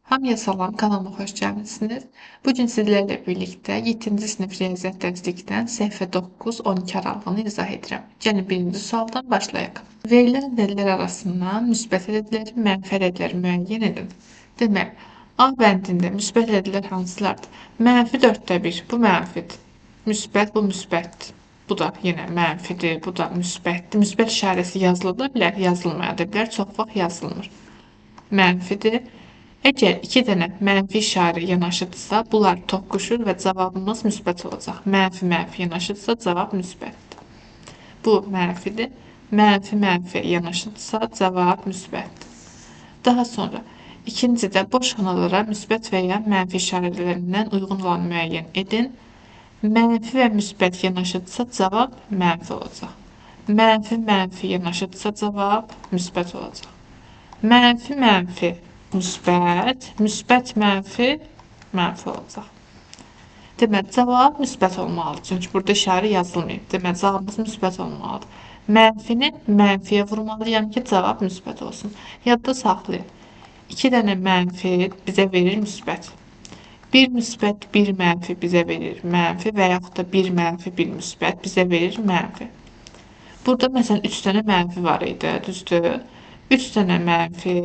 Hamıya salam, kanalıma xoş gəlmisiniz. Bugün sizlərlə birlikdə 7-ci sinif riyaziyyat dərslikdən səhifə 9-12 aralığını izah edirəm. Gəlin birinci sualdan başlayaq. Verilən ədədlər arasından müsbət ədədləri, mənfi ədədləri müəyyən edin. Deməli, A bəndində müsbət ədədlər hansılardır? Mənfi 4/1, bu mənfidir. Müsbət, bu müsbətdir. Bu da yenə mənfidir, bu da müsbətdir. Müsbət işarəsi yazıla da bilər, yazılmaya da bilər, çox vaxt yazılmır. Mənfidir. Əgər 2 dənə mənfi işarə yanaşıdsa, bunlar toqquşur və cavabımız müsbət olacaq. Mənfi yanaşıdsa, cavab müsbətdir. Bu mənfidir. Mənfi yanaşıdsa, cavab müsbətdir. Daha sonra ikincidə boş xanalara müsbət və ya mənfi işarələrindən uyğun olan müəyyən edin. Mənfi və müsbət yanaşıdsa, cavab mənfi olacaq. Mənfi yanaşıdsa, cavab müsbət olacaq. Mənfi müsbət mənfi olacaq. Demək, cavab müsbət olmalıdır. Çünki burada işarə yazılmayıb. Demək, cavabımız müsbət olmalıdır. Mənfini mənfiyə vurmalıyam ki, cavab müsbət olsun. Yadda saxlayın. 2 dənə mənfi bizə verir müsbət. 1 müsbət, 1 mənfi bizə verir mənfi və yaxud da 1 mənfi, 1 müsbət bizə verir mənfi. Burada məsələn 3 dənə mənfi var idi, düzdür? 3 dənə mənfi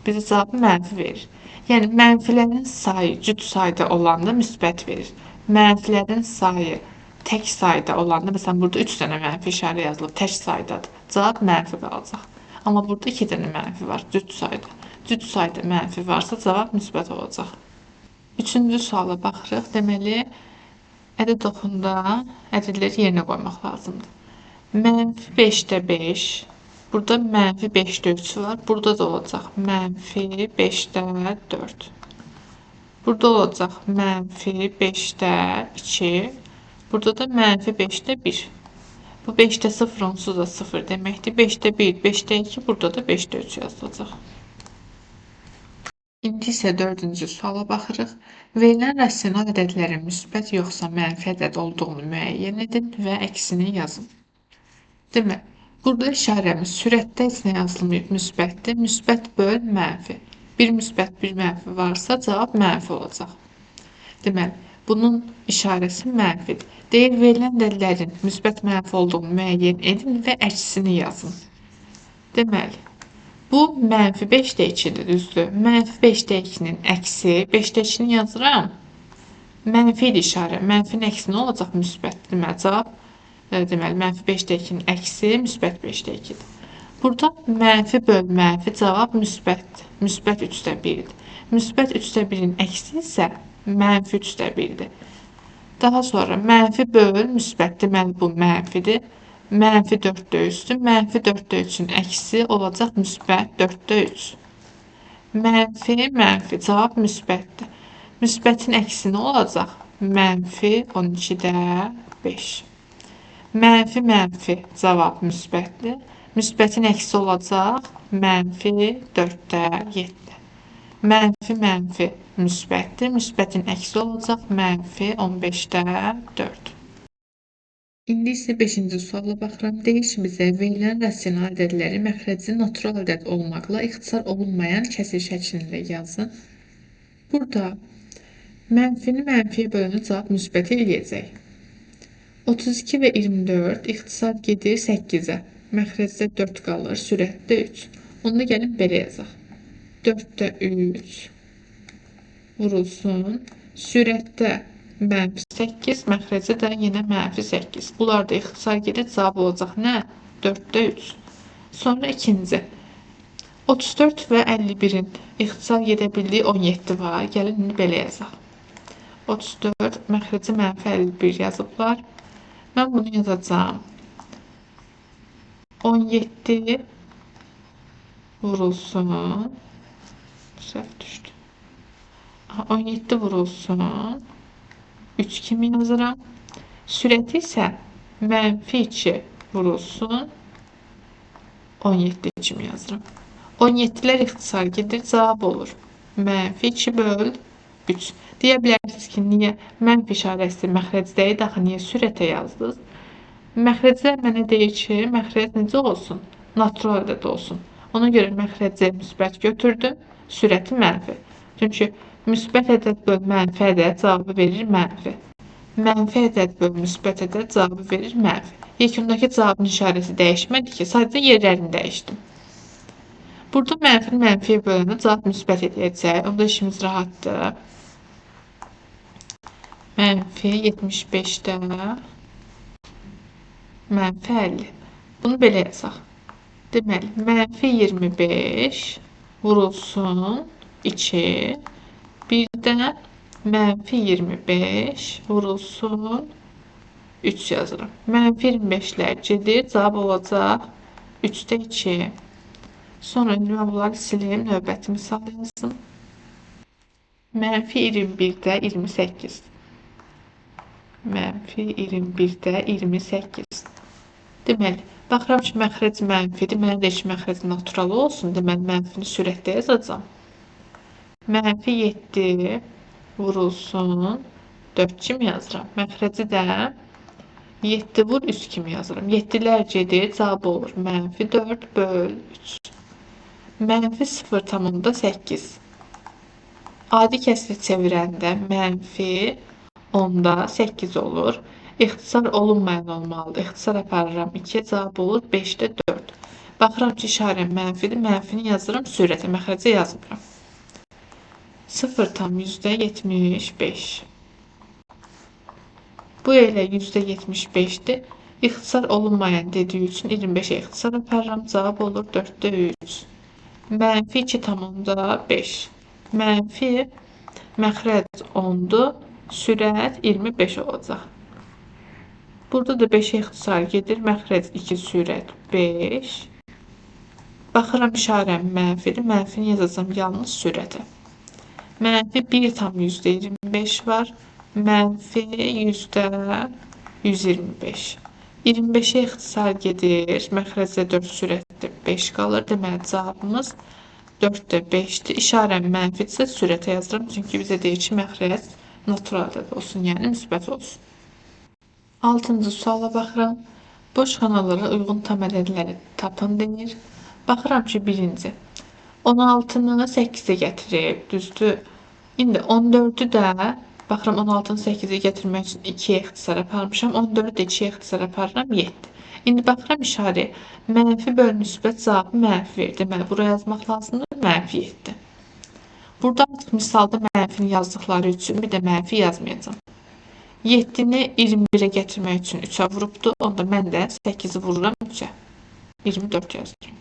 bizə cavabı mənfi verir. Yəni, mənfilərin sayı cüt sayda olanda müsbət verir. Mənfilərin sayı tək sayda olanda, məsələn, burada 3 dənə mənfi işarə yazılıb, tək saydadır. Cavab mənfi qalacaq. Amma burada 2 dənə mənfi var, cüt sayda. Cüt sayda mənfi varsa, cavab müsbət olacaq. Üçüncü suala baxırıq. Deməli, ədəd oxunda ədədləri yerinə qoymaq lazımdır. Mənfi 5/5. Burada mənfi 5/3 var. Burada da olacaq mənfi 5/4. Burada olacaq mənfi 5/2. Burada da mənfi 5/1. Bu 5/0 onsuz da 0 deməkdir. 5/1, 5/2, burada da 5/3 yazılacaq. İndi isə 4-cü suala baxırıq. Verilən rasional ədədlərin müsbət yoxsa mənfi ədəd olduğunu müəyyən edin və əksini yazın. Demək, burada işarəmiz sürətdə heç nə yazılmayıb, müsbətdir. Müsbət böl mənfi. Bir müsbət, bir mənfi varsa, cavab mənfi olacaq. Deməli, bunun işarəsi mənfidir. Deyir, verilən ədədlərin müsbət mənfi olduğunu müəyyən edin və əksini yazın. Deməli, bu mənfi 5/2-dir, düzdür? Mənfi 5/2-nin əksi, 5/2-ni yazıram. Mənfi idi işarə, mənfinin əksi nə olacaq? Müsbət. Deməli, cavab deməli, mənfi 5/2-nin əksi müsbət 5/2-dir. Burada mənfi böl mənfi cavab müsbətdir. Müsbət 3/1-dir. Müsbət 3/1-in əksi isə mənfi 3/1-dir. Daha sonra mənfi böl müsbət, deməli bu mənfidir. Mənfi 4/3-dür. Mənfi 4/3-ün əksi olacaq müsbət 4/3. Mənfi cavab müsbətdir. Müsbətin əksi nə olacaq? Mənfi 12/5. Mənfi cavab müsbətdir. Müsbətin əksi olacaq mənfi 4/7. Mənfi müsbətdir. Müsbətin əksi olacaq mənfi 15/4. İndi isə 5-ci suala baxıram. Deyir bizə verilən rasional ədədləri məxrəci natural ədəd olmaqla ixtisar olunmayan kəsir şəklində yazın. Burada mənfini mənfiyə bölünür, cavab müsbət eləyəcək. 32 və 24 ixtisar gedir 8-ə. Məxrəcdə 4 qalır, sürətdə 3. Onda gəlin belə yazaq. 4/3 vurulsun. Sürətdə -8, məxrəcdə də yenə -8. Bunlar da ixtisar gedir, cavab olacaq nə? 4/3. Sonra ikinci. 34 və 51-in ixtisar gedə bildiyi 17 var. Gəlin indi belə yazaq. 34, məxrəci -51 yazıblar. Mən bunu yazacağım. 17 vurulsun. Səhv düşdü. 17 vurulsun. 3 kimi yazıram. Sürəti isə -2 vurulsun. 17 kimi yazıram. 17'lər ixtisar gedir, cavab olur. -2 böl 3. Deyə bilərsiniz ki, niyə mənfi işarəsi məxrəcdə idi, axı niyə sürətə yazdınız? Məxrəclər mənə deyir ki, məxrəc necə olsun? Natural ədəd olsun. Ona görə məxrəcə müsbət götürdüm. Sürəti mənfi. Çünki müsbət ədəd böl mənfi ədəd cavabı verir mənfi. Mənfi ədəd böl müsbət ədəd cavabı verir mənfi. Yekundakı cavabın işarəsi dəyişmədi ki, sadəcə yerlərini dəyişdim. Burada mənfini mənfiyə böləndə cavab müsbət edəcək. Onda işimiz rahatdır. Mənfi 75-də mənfi 50. Bunu belə yazaq. Deməli, mənfi 25 vurulsun 2. Bir də mənfi 25 vurulsun 3 yazırım. Mənfi 25-lər gedir. Cavab olacaq 3-də 2. Sonra mən bunları silim. Növbəti misal yazım. Mənfi 21-də 28. Mənfi 21-də 28. Deməli, baxıram ki, məxrəc mənfidir. Mənə də ki, məxrəc natural olsun. Deməli, mənfini sürətdə yazacağam. Mənfi 7 vurulsun 4 kimi yazıram. Məxrəci də 7 vur 3 kimi yazıram. 7-lər gedir, cavab olur. Mənfi 4 böl 3. Mənfi 0,8. Adi kəsrə çevirəndə mənfi 10-da 8 olur. İxtisar olunmayan olmalıdır. İxtisar aparıram 2, cavab olur 5-də 4. Baxıram ki, işarəm mənfidir. Mənfini yazıram sürətə, məxrəcə yazmıram. 0,75. Bu elə %75'dir. İxtisar olunmayan dediği üçün 25'e ixtisar aparıram. Cavab olur 4'də 3. Mənfi 2,5. Mənfi məxrəc 10'dur. Sürət 25 olacaq. Burada da 5'e ixtisar gedir. Məxrəc 2, sürət 5. Baxıram işarəm mənfidir. Mənfini yazacağım yalnız sürətə. Mənfi 1,25 var. Mənfi %125. 25'e ixtisar gedir. Məxrəcdə 4, sürətdə 5 qalır. Deməli, cavabımız 4'də 5'dir. İşarəm mənfidirsə sürətə yazıram. Çünki bizə deyir ki, məxrəc natural ədəd olsun, yəni müsbət olsun. 6-cı suala baxıram. Boş xanalara uyğun tam ədədləri tapın denir. Baxıram ki, birinci 16-nı 8'e gətirib, düzdür. İndi 14'ü də baxıram 16-nı 8'e gətirmək üçün 2'yə ixtisar aparmışam. 14'ü də 2'yə ixtisar aparıram 7. İndi baxıram işarəyə. Mənfi böl müsbət cavabı mənfi verir. Deməli, buraya yazmaq lazımdır. Mənfi 7. Burada artıq misalda mənfini yazdıqları üçün bir də mənfi yazmayacağım. 7'ni 21'e gətirmək üçün 3'ə vurubdur. Onda mən də 8'i vururam 3'ə. 24 yazıram.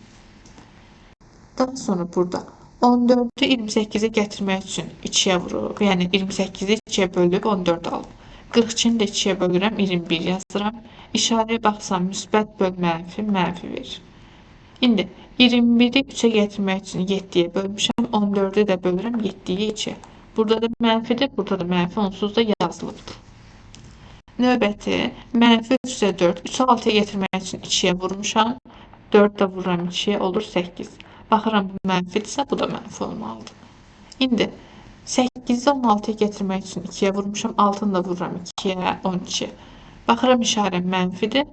Daha sonra burada 14'ü 28'e gətirmək üçün 2'yə vurub. Yəni 28'i 2'yə bölüb 14 alıb. 42'ni də 2'yə bölürəm 21 yazıram. İşarəyə baxsam müsbət böl mənfi, mənfi verir. İndi 21'i 3'ə gətirmək üçün 7'yə bölmüşəm. 14'ü də bölürəm 7'yə 2. Burada da mənfidir, burada da mənfi onsuz da yazılıbdır. Növbəti mənfi 3'də 4. 3'ü 6'ya gətirmək üçün 2'yə vurmuşam. 4 də vururam 2'yə olur 8. Baxıram bu mənfidirsə bu da mənfi olmalıdır. İndi 8'i 16'ya gətirmək üçün 2'yə vurmuşam. 6'ını da vururam 2'yə 12. Baxıram işarəm mənfidir.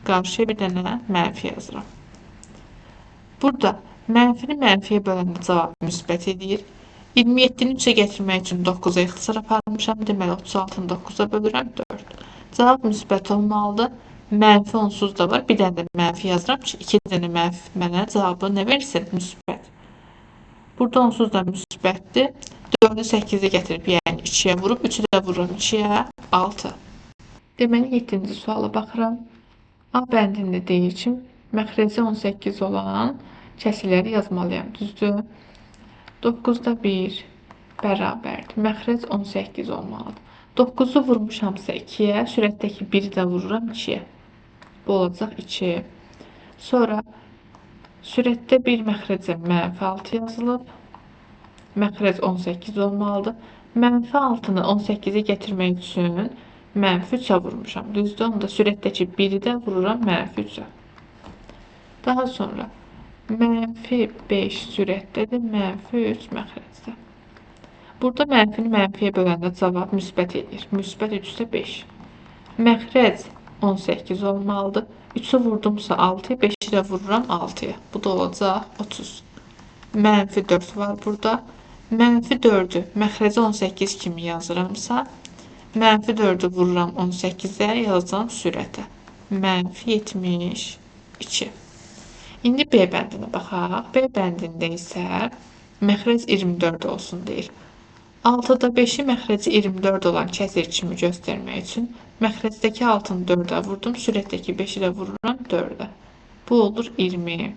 Qarşıya bir dənə mənfi yazıram. Burada mənfini mənfiyə böləndə cavab müsbət edir. 27'ni 3'ə gətirmək üçün 9'a ixtisar aparmışam. Deməli 36'nı 9'a bölürəm 4. Cavab müsbət olmalıdır. Mənfi onsuz da var. Bir dənə də mənfi yazıram ki, 2 dənə mənfi mənə cavabı nə versin? Müsbət. Burada onsuz da müsbətdir. 4'ü 8'e gətirib, yəni 2'yə vurub, 3'ü də vururam 2'yə 6. Deməli 7-ci suala baxıram. A bəndində deyir ki, məxrəci 18 olan kəsiləri yazmalıyam. Düzdür? 9'da 1 bərabərdir. Məxrəc 18 olmalıdır. 9'u vurmuşamsa 2'yə, sürətdəki 1'i də vururam 2'yə. Bu olacaq 2. Sonra sürətdə 1 məxrəcə mənfi 6 yazılıb. Məxrəc 18 olmalıdır. Mənfi 6'nı 18'e gətirmək üçün mənfi 3'ə vurmuşam. Düzdür? Onda sürətdəki 1'i də vururam mənfi 3'ə. Daha sonra mənfi 5 sürətdədir, mənfi 3 məxrəcdə. Burada mənfini mənfiyə böləndə cavab müsbət edir. Müsbət 3'də 5. Məxrəc 18 olmalıdır. 3'ü vurdumsa 6, 5'i də vururam 6'ya. Bu da olacaq 30. Mənfi 4 var burada. Mənfi 4'ü məxrəcə 18 kimi yazıramsa, mənfi 4'ü vururam 18'ə, yazacağım sürətə. Mənfi 72. İndi B bəndinə baxaq. B bəndində isə məxrəc 24 olsun deyir. 6'da 5'i məxrəci 24 olan kəsir kimi göstərmək üçün məxrəcdəki 6'nı 4'ə vurdum, sürətdəki 5'i də vururam 4'ə. Bu olur 20.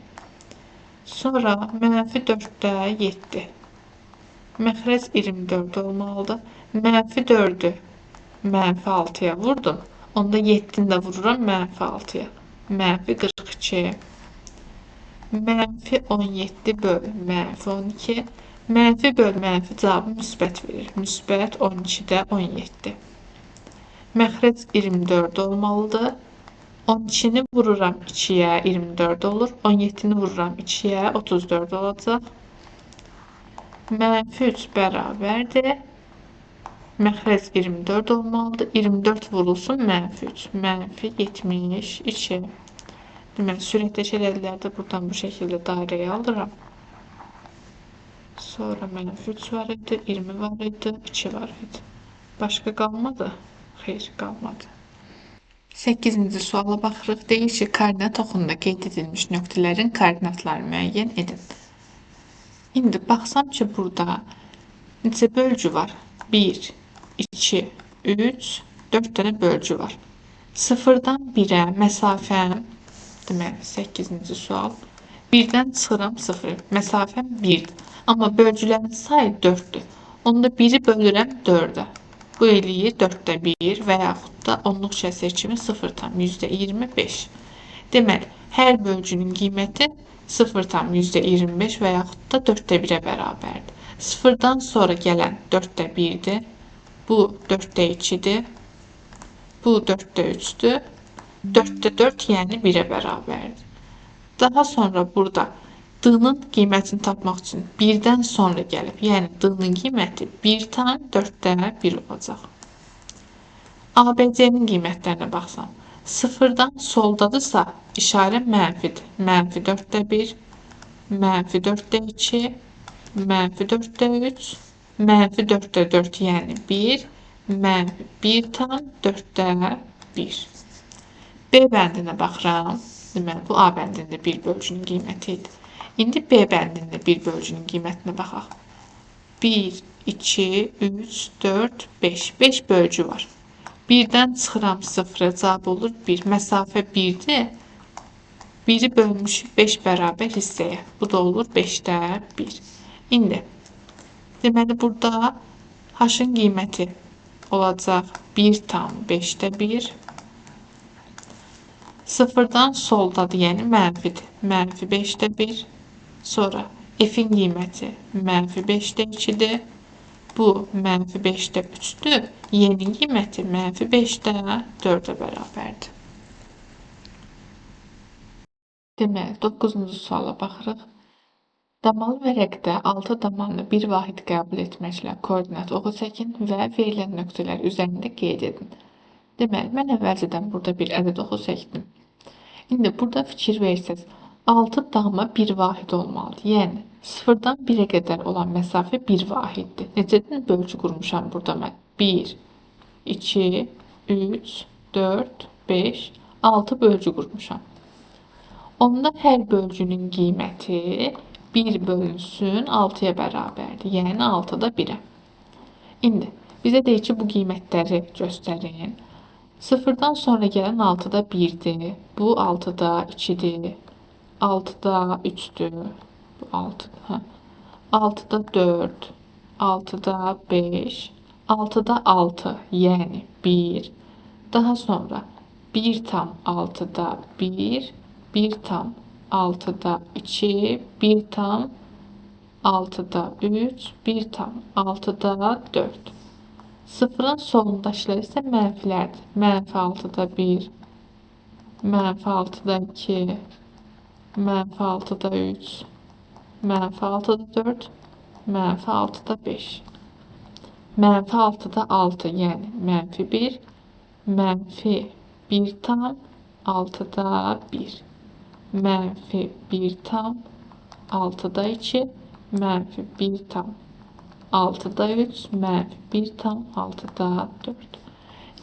Sonra mənfi 4'də 7. Məxrəc 24 olmalıdır. Mənfi 4'ü mənfi 6'ya vurdum. Onda 7'ni də vururam mənfi 6'ya. Mənfi 42. Mənfi 17 böl mənfi 12. Mənfi böl mənfi cavabı müsbət verir. Müsbət 12'də 17. Məxrəc 24 olmalıdır. 12'ni vururam 2'yə 24 olur. 17'ni vururam 2'yə 34 olacaq. Mənfi 3 bərabərdir. Məxrəc 24 olmalıdır. 24 vurulsun mənfi 3. Mənfi 72. Deməli, sürətdəki ədədlərdə buradan bu şəkildə dairəyə alıram. Sonra mənfi 3 var idi, 20 var idi, 2 var idi. Başqa qalmadı? Xeyr, qalmadı. 8-ci suala baxırıq. Deyir ki, koordinat oxunda qeyd edilmiş nöqtələrin koordinatları müəyyən edin. İndi baxsam ki, burada neçə bölgü var? 1, 2, 3, 4 dənə bölgü var. 0-dan 1'ə məsafəm, deməli 8-ci sual. 1'dən çıxıram 0, məsafəm 1'dir. Amma bölgülərin sayı 4'dür. Onda 1'i bölürəm 4'ə. Bu eləyir 4'də 1 və yaxud da onluq kəsir kimi 0,25. Deməli, hər bölgünün qiyməti 0,25 və yaxud da 4'də 1'ə bərabərdir. 0'dan sonra gələn 4'də 1'dir. Bu 4'də 2'dir. Bu 4'də 3'dür. 4'də 4 yəni 1'ə bərabərdir. Daha sonra burada d-nın qiymətini tapmaq üçün 1'dən sonra gəlib, yəni d-nın qiyməti 1 tam 4'də 1 olacaq. ABC-nin qiymətlərinə baxsam, 0'dan soldadırsa işarə mənfidir. Mənfi 4'də 1, mənfi 4'də 2, mənfi 4'də 3, mənfi 4'də 4 yəni 1, mənfi 1 tam 4'də 1. B bəndinə baxıram. Deməli, bu A bəndində bir bölgünün qiyməti idi. İndi B bəndində bir bölgünün qiymətinə baxaq. 1, 2, 3, 4, 5. 5 bölgü var. 1'dən çıxıram 0, cavab olur 1. Məsafə 1'dir. 1'i bölmüşük 5 bərabər hissəyə. Bu da olur 5'də 1. İndi, deməli, burada H-ın qiyməti olacaq 1 tam 5'də 1. 0'dan soldadır, yəni mənfidir. Mənfi 5'də 1. Sonra F'in qiyməti mənfi 5'də 2'dir. Bu mənfi 5'də 3'dür. Y'nin qiyməti mənfi 5'də 4'ə bərabərdir. Deməli, 9-cu suala baxırıq. Damalı vərəqdə 6 damanlı bir vahid qəbul etməklə koordinat oxu çəkin və verilən nöqtələr üzərində qeyd edin. Deməli, mən əvvəlcədən burada bir ədəd oxu çəkdim. İndi burada fikir versəz, 6 dama bir vahid olmalıdır. Yəni, 0'dan 1'ə qədər olan məsafə 1 vahiddir. Necədən bölgü qurmuşam burada mən? 1, 2, 3, 4, 5, 6 bölgü qurmuşam. Onda hər bölgünün qiyməti 1 bölünsün 6'ya bərabərdir. Yəni, 6'da 1'ə. İndi, bizə deyir ki, bu qiymətləri göstərin. 0'dan sonra gələn 6'da 1'dir. Bu 6'da 2'dir. 6'da 3'dür. Bu 6'da. 6'da 4. 6'da 5. 6'da 6. Yəni 1. Daha sonra 1 tam 6'da 1. 1 tam 6'da 2. 1 tam 6'da 3. 1 tam 6'da 4. 0'ın solundakiler isə mənfilərdir. Mənfi 6'da 1, mənfi 6'da 2, mənfi 6'da 3, mənfi 6'da 4, mənfi 6'da 5. Mənfi 6'da 6, yəni mənfi 1, mənfi 1 tam 6'da 1, mənfi 1 tam 6'da 2, mənfi 1 tam 6'da 3 mənfi 1 tam 6'da 4.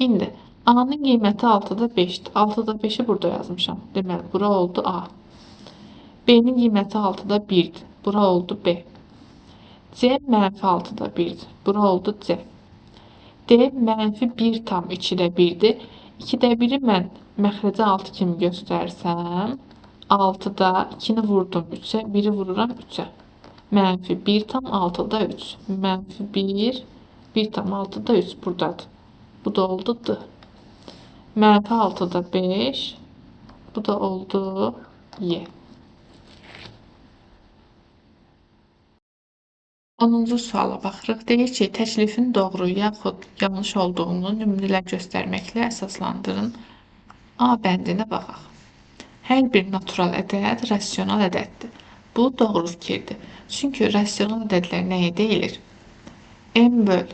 İndi A'nın qiyməti 6'da 5'dir. 6'da 5'i burada yazmışam. Deməli, bura oldu A. B'nin qiyməti 6'da 1'dir. Bura oldu B. C mənfi 6'da 1'dir. Bura oldu C. D mənfi 1 tam 2'də 1'dir. 2'də 1'i mən məxrəcə 6 kimi göstərsəm, 6'da 2'ni vurdum 3'e, 1'i vururam 3'e. Mənfi 1 tam 6'da 3. Mənfi 1, 1 tam 6'da 3 buradadır. Bu da oldu D. Mənfi 6'da 5. Bu da oldu Y. 10-cu suala baxırıq. Deyir ki, təklifin doğru yaxud yanlış olduğunu nümunələr göstərməklə əsaslandırın. A bəndinə baxaq. Hər bir natural ədəd rasional ədəddir. Bu doğru fikirdir. Çünki rasional ədədlər nəyə deyilir? M böl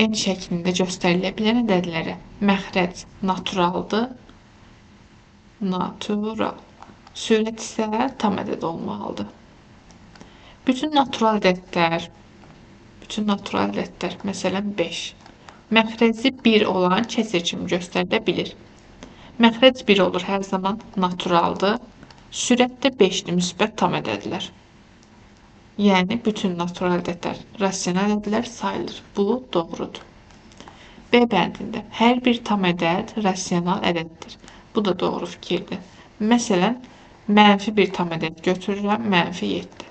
N şəklində göstərilə bilən ədədlərə məxrəc naturaldır. Natural. Sürət isə tam ədəd olmalıdır. Bütün natural ədədlər, məsələn 5, məxrəci 1 olan kəsr kimi göstərilə bilir. Məxrəc 1 olur, hər zaman naturaldır. Sürət də 5-dir, müsbət tam ədədlər. Yəni, bütün natural ədədlər rasional ədədlər sayılır. Bu doğrudur. B bəndində hər bir tam ədəd rasional ədəddir. Bu da doğru fikirdir. Məsələn, mənfi bir tam ədəd götürürəm, mənfi 7.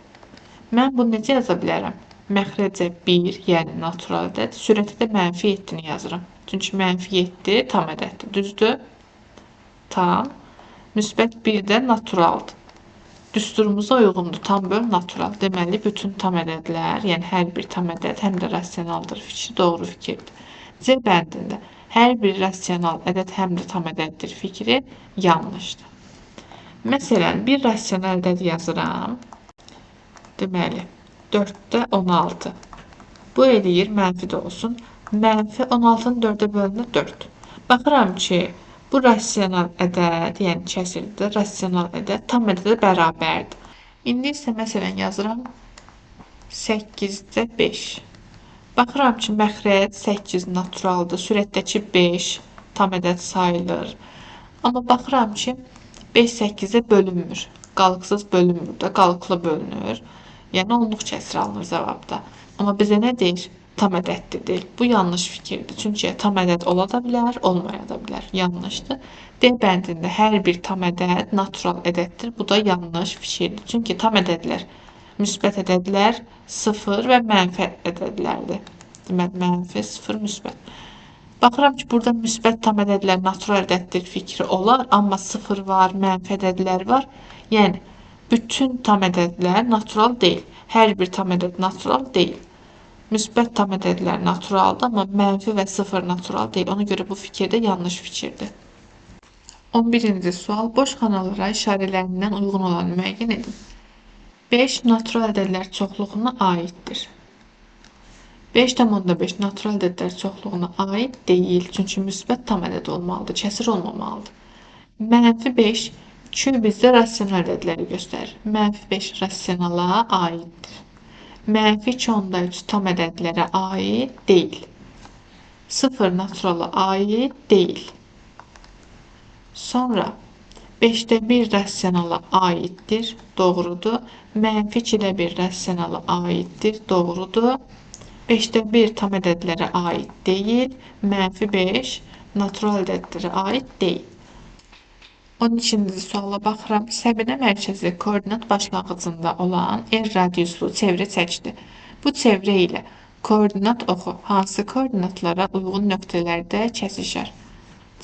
Mən bunu necə yaza bilərəm? Məxrəcə 1, yəni natural ədəd, sürəti də mənfi 7-ni yazıram. Çünki mənfi 7 tam ədəddir, düzdür? Tam. Müsbət 1 də naturaldır. Düsturumuza uyğundur, tam böl natural. Deməli, bütün tam ədədlər, yəni hər bir tam ədəd həm də rasionaldır fikri doğru fikirdir. C bəndində hər bir rasional ədəd həm də tam ədəddir fikri yanlışdır. Məsələn, bir rasional ədəd yazıram. Deməli, 4-də 16. Bu eləyir, mənfi də olsun. Mənfi 16-nın 4-ə bölünə 4. Baxıram ki, bu rasional ədəd, yəni kəsirdir, rasional ədəd tam ədədə bərabərdir. İndi isə məsələn yazıram 8-də 5. Baxıram ki, məxrəc 8 naturaldır, sürətdəki 5 tam ədəd sayılır. Amma baxıram ki, 5 8-ə bölünmür. Qalıqsız bölünmür də, qalıqlı bölünür. Yəni, onluq kəsir alınır cavabda. Amma bizə nə deyir? Tam ədəddir deyil. Bu yanlış fikirdir. Çünki tam ədəd ola da bilər, olmaya da bilər. Yanlışdır. D bəndində hər bir tam ədəd natural ədəddir. Bu da yanlış fikirdir. Çünki tam ədədlər, müsbət ədədlər 0 və mənfi ədədlərdir. Deməli, mənfi 0, müsbət. Baxıram ki, burada müsbət tam ədədlər natural ədəddir fikri olar, amma 0 var, mənfi ədədlər var. Yəni, bütün tam ədədlər natural deyil. Hər bir tam ədəd natural deyil. Müsbət tam ədədlər naturaldır, amma mənfi və 0 natural deyil. Ona görə bu fikir də yanlış fikirdir. 11-ci sual. Boş xanalara işarələrindən uyğun olanı müəyyən edin. 5 natural ədədlər çoxluğuna aiddir. 5,5 natural ədədlər çoxluğuna aid deyil. Çünki müsbət tam ədəd olmalıdır, kəsir olmamalıdır. Mənfi 5 bizdə rasional ədədləri göstərir. Mənfi 5 rasionala aiddir. Mənfi 2,3 tam ədədlərə aid deyil. 0 naturala aid deyil. Sonra 5-də 1 rasionala aiddir, doğrudur. Mənfi 2-də 1 rasionala aiddir, doğrudur. 5-də 1 tam ədədlərə aid deyil. Mənfi 5 natural ədədlərə aid deyil. 12-ci suala baxıram. Səbinə mərkəzi koordinat başlanğıcında olan R radiuslu çevrə çəkdi. Bu çevrə ilə koordinat oxu hansı koordinatlara uyğun nöqtələrdə kəsişər?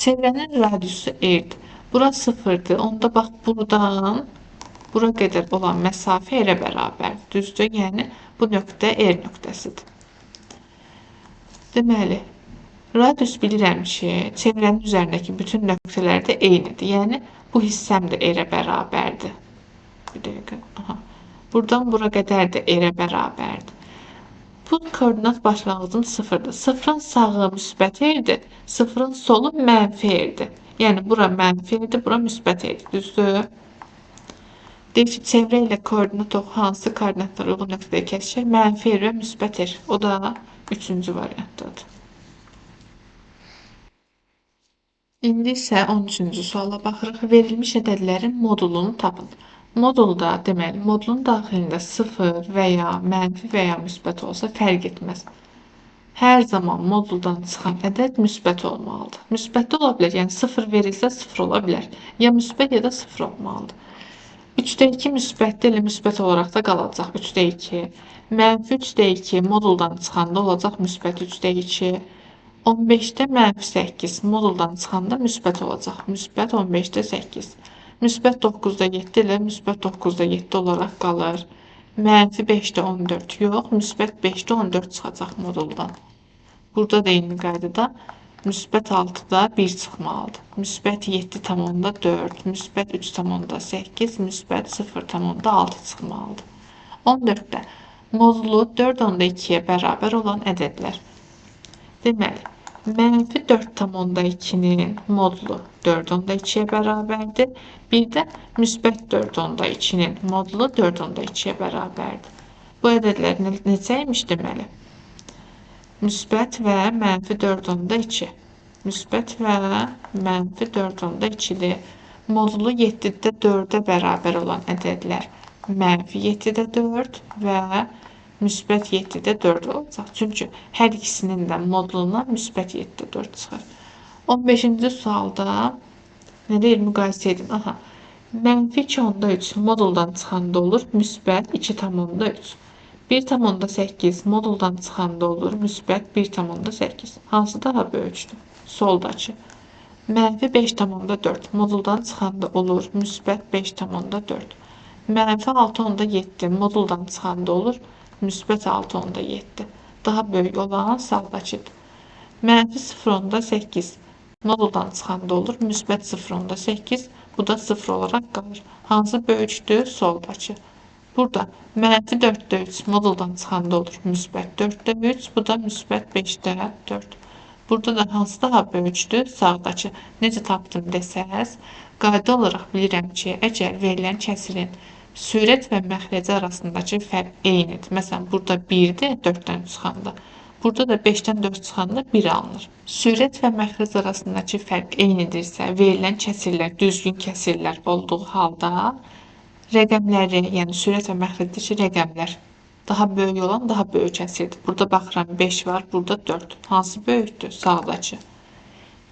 Çevrənin radiusu R-dir. Bura 0-dır. Onda bax, buradan bura qədər olan məsafə R-ə bərabərdir. Düzdür? Yəni, bu nöqtə R nöqtəsidir. Deməli, radius bilirəm ki, çevrənin üzərindəki bütün nöqtələr də eynidir. Yəni, bu hissəm də R-ə bərabərdir. Bir dəqiqə. Buradan bura qədər də R-ə bərabərdir. Bu koordinat başlanğıcım 0-dır. 0-ın sağı müsbət R-dir, 0-ın solu mənfi R-dir. Yəni, bura mənfi R-dir, bura müsbət R-dir. Düzdür? Deyir ki, çevrə ilə koordinat oxu hansı koordinatlar uyğun nöqtədə kəsişir? Mənfi r və müsbət r. O da 3-cü variantdadır. İndi isə 13-cü suala baxırıq. Verilmiş ədədlərin modulunu tapın. Modulda, deməli, modulun daxilində 0 və ya mənfi və ya müsbət olsa fərq etməz. Hər zaman moduldan çıxan ədəd müsbət olmalıdır. Müsbət də ola bilər, yəni 0 verilsə 0 ola bilər. Ya müsbət ya da 0 olmalıdır. 3-də 2 müsbətdə elə müsbət olaraq da qalacaq 3-də 2. Mənfi 3-də 2 moduldan çıxanda olacaq müsbət 3-də 2. 15-də mənfi 8 moduldan çıxanda müsbət olacaq. Müsbət 15-də 8. Müsbət 9-da 7 ilə müsbət 9-da 7 olaraq qalır. Mənfi 5-də 14 yox, müsbət 5-də 14 çıxacaq moduldan. Burada da eyni qaydada müsbət 6-da 1 çıxmalıdır. Müsbət 7,4, müsbət 3,8, müsbət 0,6 çıxmalıdır. 14-də modulu 4,2-yə bərabər olan ədədlər. Deməli, mənfi 4,2-nin modulu 4,2-yə bərabərdir. Bir də müsbət 4,2-nin modulu 4,2-yə bərabərdir. Bu ədədlər necə imiş deməli? Müsbət və mənfi 4,2. Müsbət və mənfi 4,2-dir. Modulu 7-də 4-ə bərabər olan ədədlər mənfi 7-də 4 və müsbət 7-də 4 olacaq. Çünki hər ikisinin də moduluna müsbət 7-də 4 çıxır. 15-ci sualda nə deyir? Müqayisə edin. Aha. Mənfi 2,3 moduldan çıxanda olur müsbət 2,3. 1,8 moduldan çıxanda olur müsbət 1,8. Hansı daha böyükdür? Soldakı. Mənfi 5,4 moduldan çıxanda olur müsbət 5,4. Mənfi 6,7 moduldan çıxanda olur müsbət 6,7. Daha böyük olan sağdakıdır. Mənfi 0,8 moduldan çıxanda olur müsbət 0,8. Bu da 0 olaraq qalır. Hansı böyükdür? Soldakı. Burada mənfi 4-də 3 moduldan çıxanda olur müsbət 4-də 3. Bu da müsbət 5-də 4. Burada da hansı daha böyükdür? Sağdakı. Necə tapdım desəz, qayda olaraq bilirəm ki, əgər verilən kəsirin sürət və məxrəci arasındakı fərq eynidir. Məsələn, burada 1-dir 4-dən çıxanda. Burada da 5-dən 4 çıxanda 1 alınır. Sürət və məxrəc arasındakı fərq eynidirsə, verilən kəsirlər düzgün kəsirlər olduğu halda rəqəmləri, yəni sürət və məxrəcdəki rəqəmlər daha böyük olan daha böyük kəsirdir. Burada baxıram 5 var, burada 4. Hansı böyükdür? Sağdakı.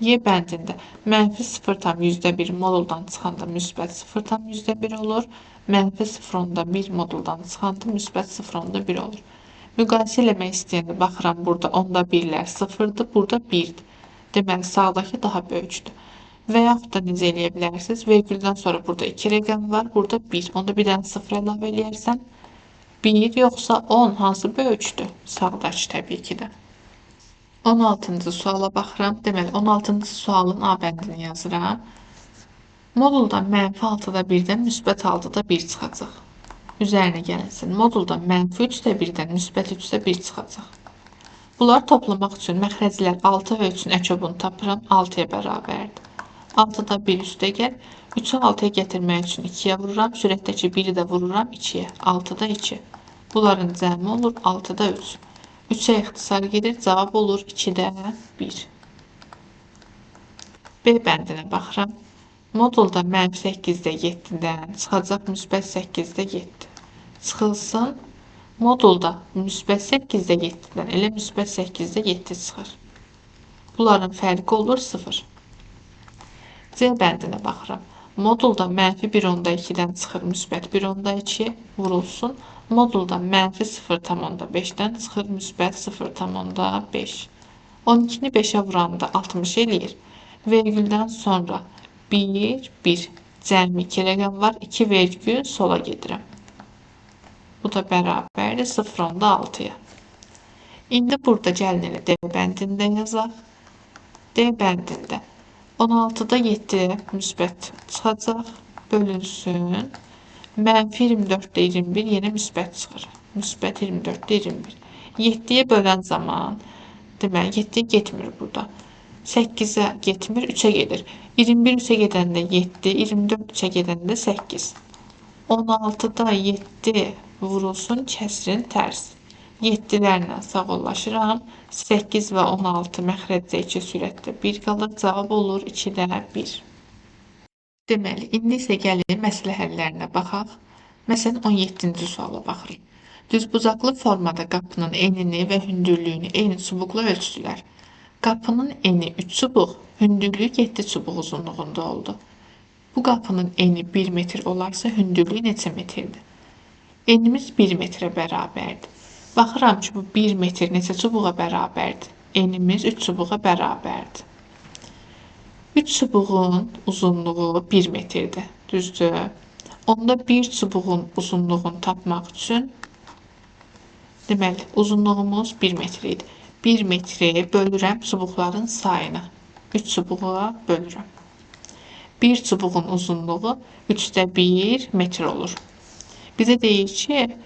Y bəndində mənfi 0,1 moduldan çıxanda müsbət 0,1 olur. Mənfi 0,1 moduldan çıxanda müsbət 0,1 olur. Müqayisə eləmək istəyəndə baxıram burada onda 1-lər 0-dır, burada 1-dir. Deməli, sağdakı daha böyükdür. Və yaxud da necə eləyə bilərsiniz? Vergüldən sonra burada 2 rəqəm var, burada 1. Onda bir dənə 0 əlavə eləyərsən 1 yoxsa 10 hansı böyükdür? Sağdakı təbii ki də. 16-cı suala baxıram. Deməli, 16-cı sualın A bəndini yazıram. Moduldan mənfi 6-da 1-dən müsbət 6-da 1 çıxacaq. Üzərinə gəlinsin. Moduldan mənfi 3-də 1-dən müsbət 3-də 1 çıxacaq. Bunları toplamaq üçün məxrəclər 6 və 3-ün əkobunu tapıram. 6-ya bərabərdir. 6-da 1 üstə gəl. 3-ü 6-ya gətirmək üçün 2-yə vururam. Sürətdəki 1-i də vururam 2-yə. 6-da 2. Bunların cəmi olur 6-da 3. 3-ə ixtisar gedir. Cavab olur 2-də 1. B bəndinə baxıram. Modulda mənfi 8-də 7-dən çıxacaq müsbət 8-də 7. Çıxılsın. Modulda müsbət 8-də 7-dən elə müsbət 8-də 7 çıxır. Bunların fərqi olur 0. C bəndinə baxıram. Modulda mənfi 1,2-dən çıxır müsbət 1,2 vurulsun. Modulda mənfi 0,5-dən çıxır müsbət 0,5. 12-ni 5-ə vuranda 60 eləyir. Vergüldən sonra 1, 1. Cəmi 2 rəqəm var. 2 vergül sola gedirəm. Bu da bərabərdir 0,6-ya. İndi burada gəlin elə D bəndində yazaq. D bəndində 16-da 7 müsbət çıxacaq. Bölünsün. Mənfi 24-də 21 yenə müsbət çıxır. Müsbət 24-də 21. 7-yə bölən zaman deməli 7-yə getmir burada. 8-ə getmir, 3-ə gedir. 21 3-ə gedəndə 7, 24 3-ə gedəndə 8. 16'da 7 vurulsun kəsrin tərs. 7'lərlə sağollaşıram. 8 və 16 məxrəcdə 2 sürətdə 1 qalır. Cavab olur 2-də 1. Deməli, indi isə gəlin məsələ həllərinə baxaq. Məsələn, 17-ci suala baxırıq. Düzbucaqlı formada qapının enini və hündürlüyünü eyni çubuqla ölçdülər. Qapının eni 3 çubuq, hündürlüyü 7 çubuq uzunluğunda oldu. Bu qapının eni 1 metr olarsa hündürlüyü neçə metrdir? Enimiz 1 metrə bərabərdir. Baxıram ki, bu 1 metr neçə çubuğa bərabərdir? Enimiz 3 çubuğa bərabərdir. 3 çubuğun uzunluğu 1 metrdir. Düzdür. Onda 1 çubuğun uzunluğunu tapmaq üçün deməli, uzunluğumuz 1 metr idi. 1 metri bölürəm çubuqların sayına. 3 çubuğa bölürəm. 1 çubuğun uzunluğu 3'də 1 metr olur. Bizə deyir ki,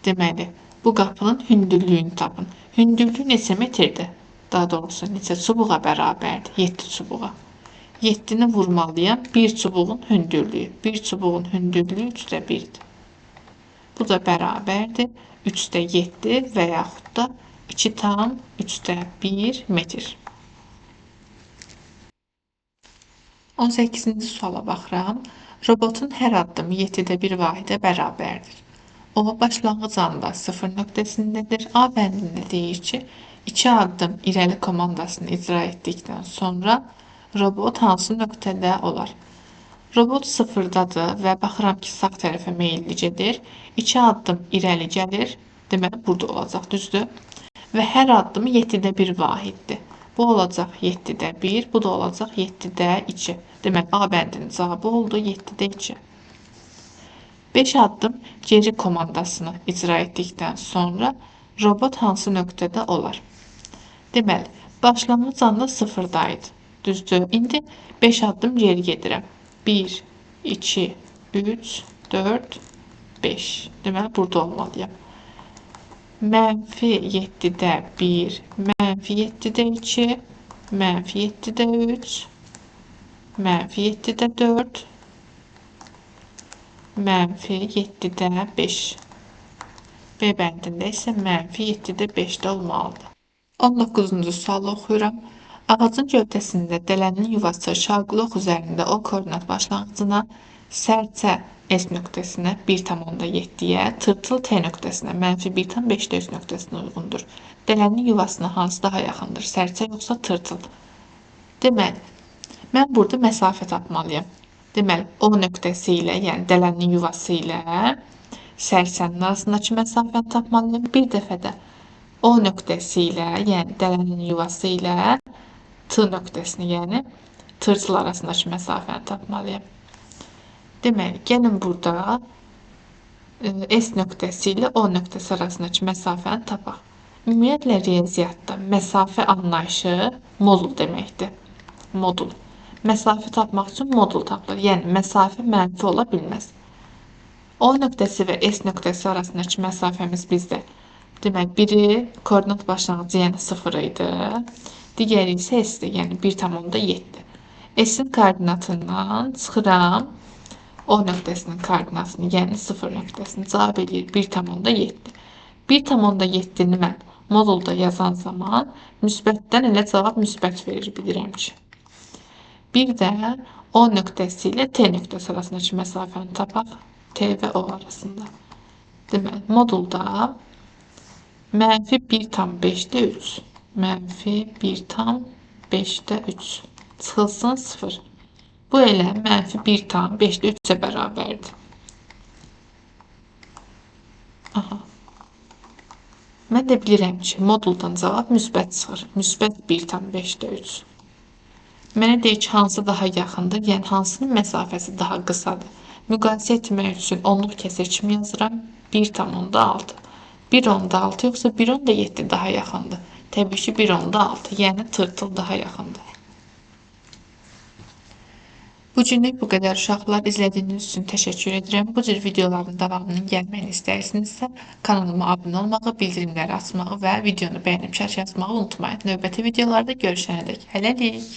deməli, bu qapının hündürlüyünü tapın. Hündürlüyü neçə metrdir? Daha doğrusu neçə çubuğa bərabərdir? 7 çubuğa. 7'ni vurmalıyam. 1 çubuğun hündürlüyü. 1 çubuğun hündürlüyü 3'də 1'dir. Bu da bərabərdir. 3'də 7 və yaxud da 2 tam 3'də 1 metr. 18-ci suala baxıram. Robotun hər addımı 7'də 1 vahidə bərabərdir. O, başlanğıc anda 0 nöqtəsindədir. A bəndində deyir ki, 2 addım irəli komandasını icra etdikdən sonra robot hansı nöqtədə olar? Robot 0'dadır və baxıram ki, sağ tərəfə meyilli gedir. 2 addım irəli gəlir. Deməli, burada olacaq, düzdür. Və hər addımı 7'də 1 vahiddir. Bu olacaq 7'də 1, bu da olacaq 7'də 2. Deməli, A bəndinin cavabı oldu 7'də 2. 5 addım geri komandasını icra etdikdən sonra robot hansı nöqtədə olar? Deməli, başlanğıc anda 0'daydı. Düzdür. İndi 5 addım geri gedirəm. 1, 2, 3, 4, 5. Deməli, burada olmalıyam. Mənfi 7'də 1, mənfi 7'də 2, mənfi 7'də 3, mənfi 7'də 4, mənfi 7'də 5. B bəndində isə mənfi 7'də 5'də olmalıdır. 19-cu sualı oxuyuram. Ağacın gövdəsində dələnin yuvası şarqlı ox üzərində o koordinat başlanğıcına, sərçə S nöqtəsinə 1,7-yə, tırtıl T nöqtəsinə mənfi 1,5 nöqtəsinə uyğundur. Dələnin yuvasına hansı daha yaxındır? Sərçə yoxsa tırtıl? Deməli, mən burada məsafə tapmalıyam. Deməli, O nöqtəsi ilə, yəni dələnin yuvası ilə sərçənin arasındakı məsafəni tapmalıyam. Bir dəfə də O nöqtəsi ilə, yəni dələnin yuvası ilə T nöqtəsini, yəni tırtıl arasındakı məsafəni tapmalıyam. Deməli, gəlin burada S nöqtəsi ilə O nöqtəsi arasındakı məsafəni tapaq. Ümumiyyətlə, riyaziyyatda məsafə anlayışı modul deməkdir. Modul. Məsafə tapmaq üçün modul tapılır. Yəni, məsafə mənfi ola bilməz. O nöqtəsi və S nöqtəsi arasındakı məsafəmiz bizdə. Demək, biri koordinat başlanğıcı, yəni 0 idi. Digəri isə S-dir, yəni 1,7. S-in koordinatından çıxıram. O nöqtəsinin koordinatını, yəni 0 nöqtəsini cavab edir 1,7. 1,7'ni mən modulda yazan zaman müsbətdən elə cavab müsbət verir, bilirəm ki. Bir də O nöqtəsi ilə T nöqtəsi arasındakı məsafəni tapaq. T və O arasında. Deməli, modulda mənfi 1,5'də 3. Mənfi 1,5'də 3. Çıxılsın 0. Bu elə mənfi 1,5'də 3'ə bərabərdir. Aha. Mən də bilirəm ki, moduldan cavab müsbət çıxır. Müsbət 1,5'də 3. Mənə deyir ki, hansı daha yaxındır, yəni hansının məsafəsi daha qısadır. Müqayisə etmək üçün onluq kəsir kimi yazıram. 1,6. 1,6 yoxsa 1,7 daha yaxındır. Təbii ki, 1,6, yəni tırtıl daha yaxındır. Bugünlük bu qədər uşaqlar. İzlədiyiniz üçün təşəkkür edirəm. Bu cür videoların davamının gəlməyini istəyirsinizsə, kanalıma abunə olmağı, bildirimləri açmağı və videonu bəyənib şərh yazmağı unutmayın. Növbəti videolarda görüşənədək hələlik.